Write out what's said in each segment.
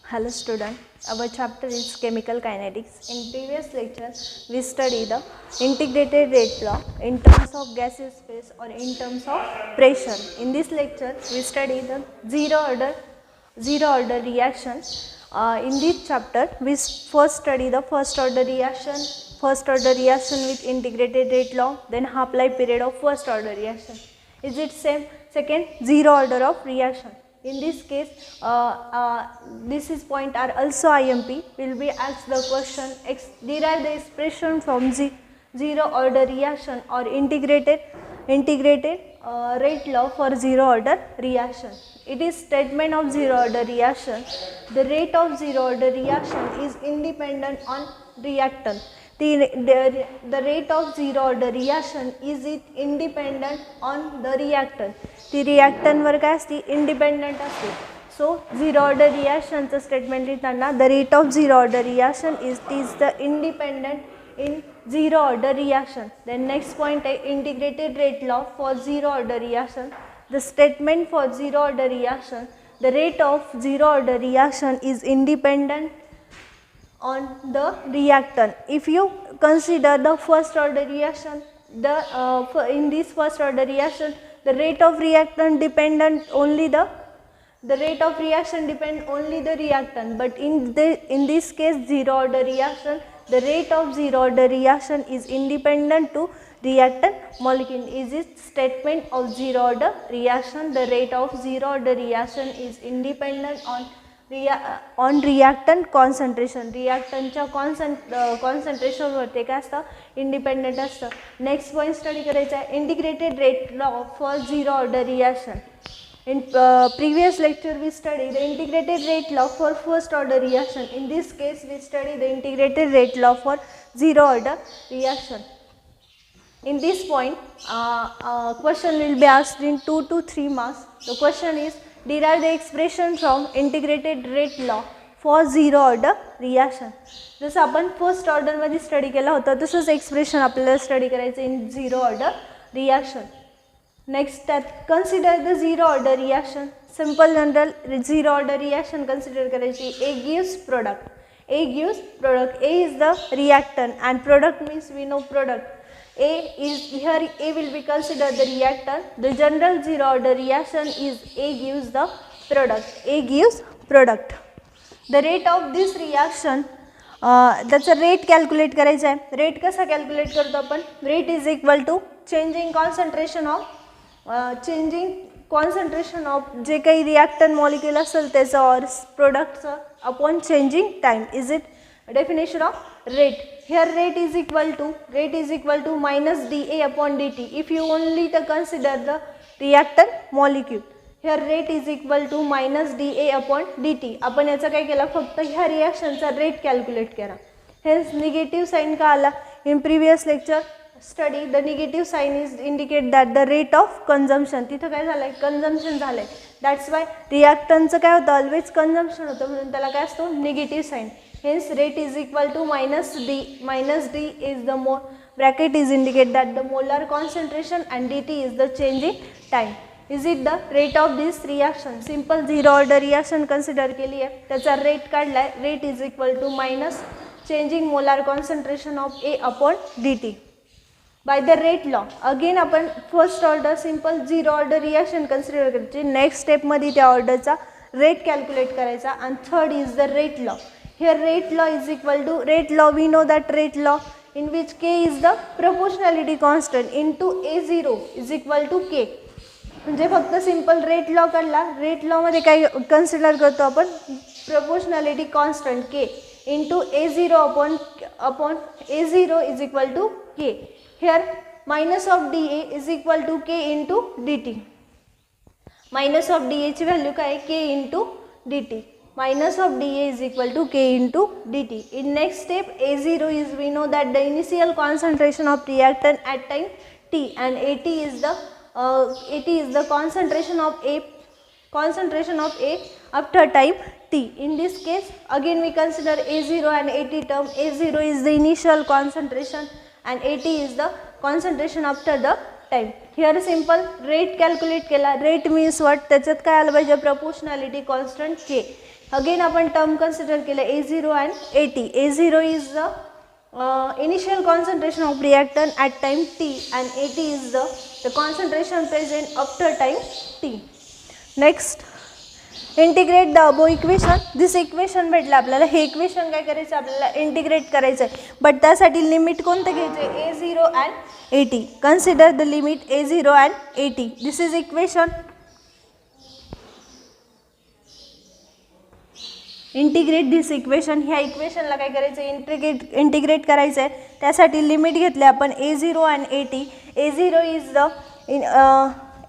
Hello student, our chapter is chemical kinetics. In previous lecture, we study the integrated rate law in terms of gaseous phase or in terms of pressure. In this lecture, we study the zero order reaction. In this chapter, we first study the first order reaction with integrated rate law, then half-life period of first order reaction. Is it same? Second, zero order of reaction. In this case, this is point are also IMP. Will be asked the question, derive the expression from zero order reaction or integrated rate law for zero order reaction. It is statement of zero order reaction. The rate of zero order reaction is independent on reactant. The rate of zero order reaction is independent on the reactant. ती reactant वर काय असते independent असते. So zero order reaction चं statement लिहिताना the rate of zero order reaction is the independent in zero order reaction. Then next point है integrated rate law for zero order reaction. The statement for zero order reaction, the rate of zero order reaction is independent on the reactant. If you consider the first order reaction, in this first order reaction, the rate of reaction dependent only the reactant, but in this case zero order reaction, the rate of zero order reaction is independent to reactant molecule. Is it statement of zero order reaction? The rate of zero order reaction is independent on reactant concentration. रिएक्टंटच्या concentration वरती काय असतं independent असतं. Next point study करायचा आहे integrated rate law for zero order reaction. In previous lecture we studied the integrated rate law for first order reaction. In this case we study the integrated rate law for zero order reaction. In this point question will be asked in 2 to 3 marks. The question is derive the expression from integrated rate law for zero order reaction. जसं आपण first order मध्ये study केला होता तसंच expression आपल्याला study करायचं in zero order reaction. Next consider the zero order reaction. Simple general zero order reaction consider करायची. A gives product. A is the reactant and product means we know product. A will be considered the reactant. The general zero order reaction is A gives the product. The rate of this reaction, त्याचा rate calculate करायचा आहे. Rate कसा calculate करतो आपण? Rate is equal to changing concentration of जे काही reactant molecule असेल त्याचं और प्रोडक्टचं upon changing time. Is it definition of rate? Here rate is equal to minus dA upon dt. If you only consider the reactant molecule, here rate is equal to minus dA upon dt. आपण याचा काय केला फक्त ह्या रिएक्शनचा rate calculate केला. Hence negative sign का आला? In previous lecture study the negative sign is indicate that the rate of consumption. तिथं काय झालंय कंजम्पशन झालंय. That's why रिएक्टंटचं काय होतं ऑलवेज कंजम्पशन होतं म्हणून त्याला काय असतो negative sign. Hence rate is equal to minus d. Minus d is the bracket is indicate that the molar concentration and dt is the changing time. Is it the rate of this reaction? Simple zero order reaction consider केली आहे त्याचा rate काढलाय. Rate is equal to minus changing molar concentration of A upon dt. By the rate law again आपण first order simple zero order reaction consider करायची. Next step मध्ये त्या ऑर्डरचा rate calculate करायचा. आणि third is the rate law. Here rate law is equal to rate law. We know that rate law in which K is the proportionality constant into A0 is equal to K. म्हणजे फक्त simple rate law काढला. Rate law मध्ये काय consider करतो आपण proportionality constant K into A0 upon A0 is equal to K. Here minus of dA is equal to K into dt. Minus of dA ची value काय K into dt. Minus of dA is equal to K into dt. In next step A0 is we know that the initial concentration of reactant at time t and AT is the concentration of A after time t. In this case again we consider A0 and AT term. A0 is the initial concentration and AT is the concentration after the time. Here simple rate calculate केला. Rate means what? त्याच्यात काय आलं पाहिजे proportionality constant K. Again आपण term consider केलं A0 and AT. A0 is the initial concentration of reactant at time t and AT is the concentration present after time t. Next, integrate the above equation. This equation भेटलं आपल्याला. हे equation काय करायचं आपल्याला integrate करायचं आहे, but त्यासाठी limit कोणतं घ्यायचं A0 and AT. Consider the limit A0 and AT. This is equation. Integrate this equation. ह्या इक्वेशनला काय करायचं इंटिग्रेट करायचं आहे. त्यासाठी लिमिट घेतले आपण A0 and AT.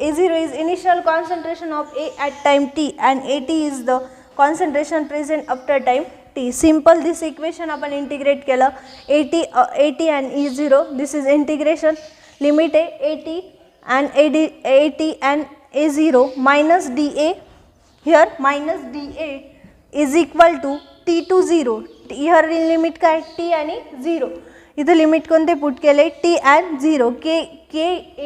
A0 is initial concentration of A at time t and AT is the concentration present after time t. Simple this equation आपण integrate केलं. AT and E0. This is integration. Limit AT and A0 minus dA. Here minus dA is equal to t to 0. Here limit काय t आणि 0. इथं limit कोणते put केले t and 0. k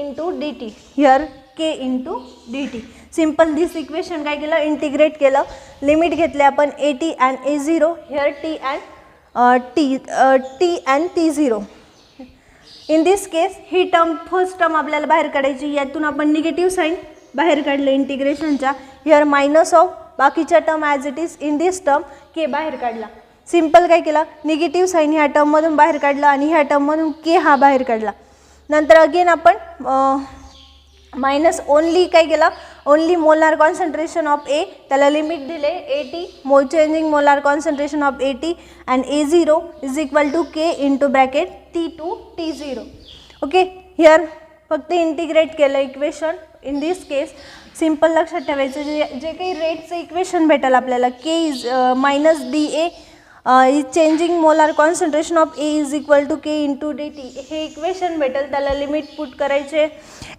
into dt. Here k into dt. Simple this equation काय केलं integrate केलं. Limit घेतले आपण AT and A0. here t and T0. In this case he term first term आपल्याला बाहेर काढायची. यातून आपण निगेटिव्ह साईन बाहेर काढलं इंटिग्रेशनच्या. हिअर मायनस ऑफ बाकीच्या term as it is. In this term के बाहेर काढला. सिंपल काय केला निगेटिव्ह साईन ह्या टर्ममधून बाहेर काढला आणि ह्या टर्ममधून के हा बाहेर काढला. नंतर अगेन आपण मायनस ओनली काय केला only molar concentration of A. त्याला लिमिट दिले AT changing molar concentration of AT and A0 is equal to K into bracket T to T0. Okay. Here फक्त इंटिग्रेट केलं equation. In this case simple लक्षात ठेवायचं जे काही रेटचं equation भेटेल आपल्याला K is minus DA is changing molar concentration of A is equal to K into DT. हे इक्वेशन भेटेल. त्याला लिमिट पुट करायचे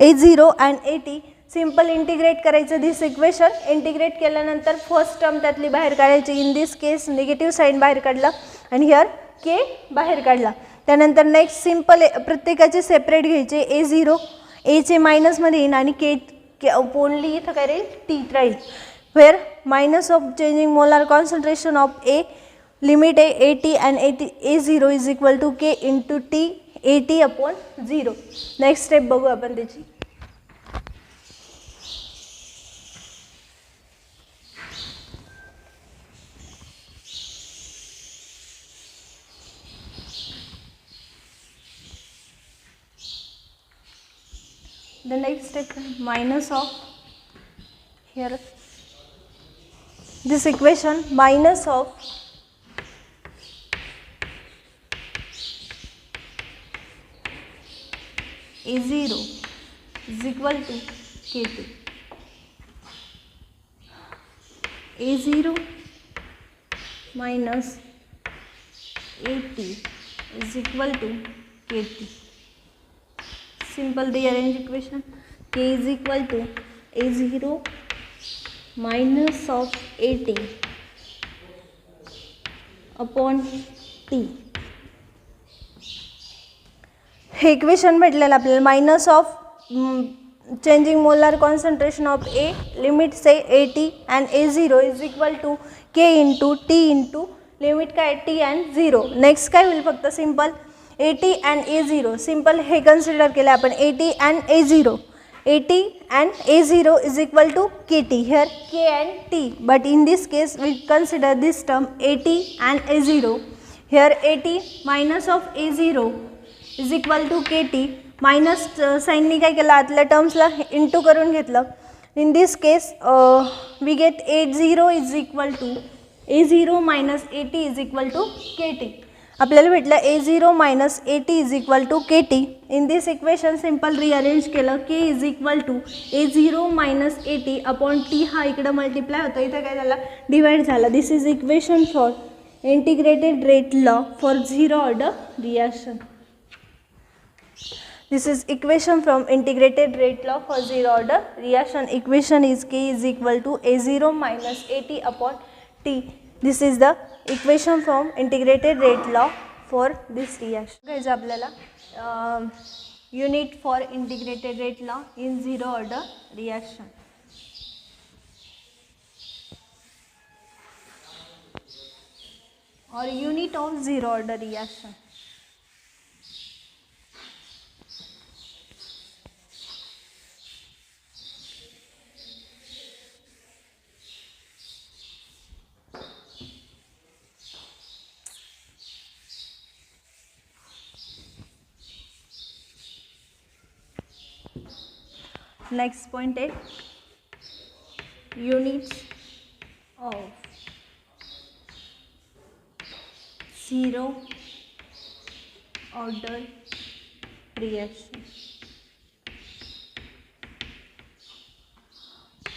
A0 and AT. Simple integrate करायचं दिस इक्वेशन. इंटिग्रेट केल्यानंतर फर्स्ट टर्म त्यातली बाहेर काढायची. In this case negative sign बाहेर काढला आणि हिअर के बाहेर काढला. त्यानंतर नेक्स्ट सिंपल प्रत्येकाचे सेपरेट घ्यायचे. A0 एचे मायनसमध्ये येईन आणि के ओनली इथं काय राहील टी राहील. Where minus of changing molar concentration of A. Limit आहे AT and A0 is equal to K into T AT upon 0. Next step बघू आपण त्याची. The next step minus of here this equation minus of A0 is equal to K2. A0 minus AT is equal to KT. Simple rearrange equation. K is equal to A0 minus of AT upon T. हे equation भेटलेलं आपल्याला. Minus of changing molar concentration of A. Limit से AT and A0 is equal to K into T into limit काय T and 0. Next काय होईल फक्त simple AT and A0. Simple हे consider केलं आपण AT and A0. AT and A0 is equal to KT. Here K and T. But in this case we consider this term AT and A0. Here AT minus of A0 is equal to KT. Minus साईननी काय केलं आतल्या टर्म्सला into करून घेतलं. In this case we get A0 is equal to A0 minus AT is equal to KT. आपल्याला भेटलं A0 minus AT is equal to KT. In this equation simple rearrange केलं. K is equal to A0 minus AT upon T. हा इकडं multiply होतो. इथं काय झाला divide झाला. This is equation for integrated rate law for zero order reaction. This is equation from integrated rate law for zero order reaction. Equation is K is equal to A0 minus AT upon T. This is the equation from integrated rate law for this reaction. Guys, आपल्याला unit for integrated rate law in zero order reaction. or unit of zero order reaction. Next point is units of zero order reaction.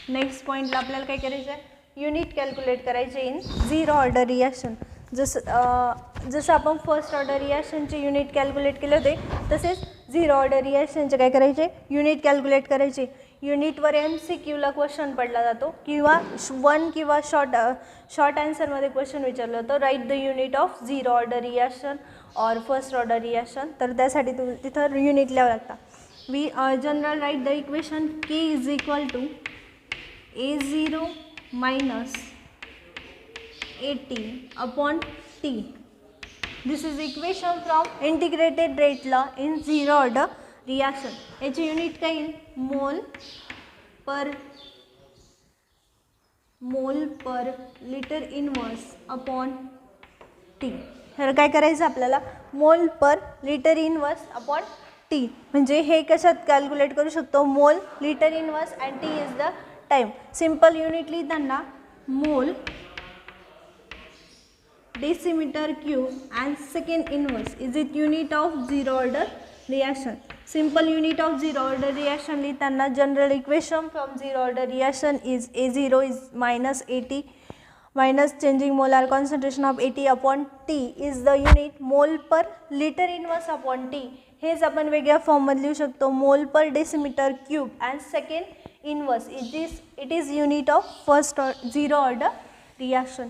Next पॉईंटला आपल्याला काय करायचं आहे, unit calculate करायचे इन zero order reaction. जसं आपण first order रिॲक्शनचे unit calculate केले होते, तसेच झिरो ऑर्डर रिॲक्शनचे काय करायचे, युनिट कॅल्क्युलेट करायचे. युनिटवर MCQला क्वेश्चन पडला जातो किंवा वन किंवा शॉर्ट आन्सरमध्ये क्वेश्चन विचारलं होतं, write the unit of zero order reaction or first order reaction. तर त्यासाठी तिथं युनिट लिहावं लागतं. We general write the equation K is equal to A0 minus AT upon T. This is equation from integrated rate law in zero order reaction. याची unit काय येईल, मोल per litre inverse upon T. तर काय करायचं आपल्याला, मोल per litre inverse upon T. म्हणजे हे कशात calculate करू शकतो, mole, litre inverse and T is the time. Simple unit लिहिताना mole, decimetre cube and second inverse is it unit of zero order reaction. Simple unit of zero order reaction लिहिताना general equation from zero order reaction is A0 is minus AT minus changing molar concentration of AT upon T is the unit mole per liter inverse upon T. हेच आपण वेगळ्या फॉर्ममध्ये लिहू शकतो, mole per decimetre cube and second inverse. It is unit of first zero order reaction.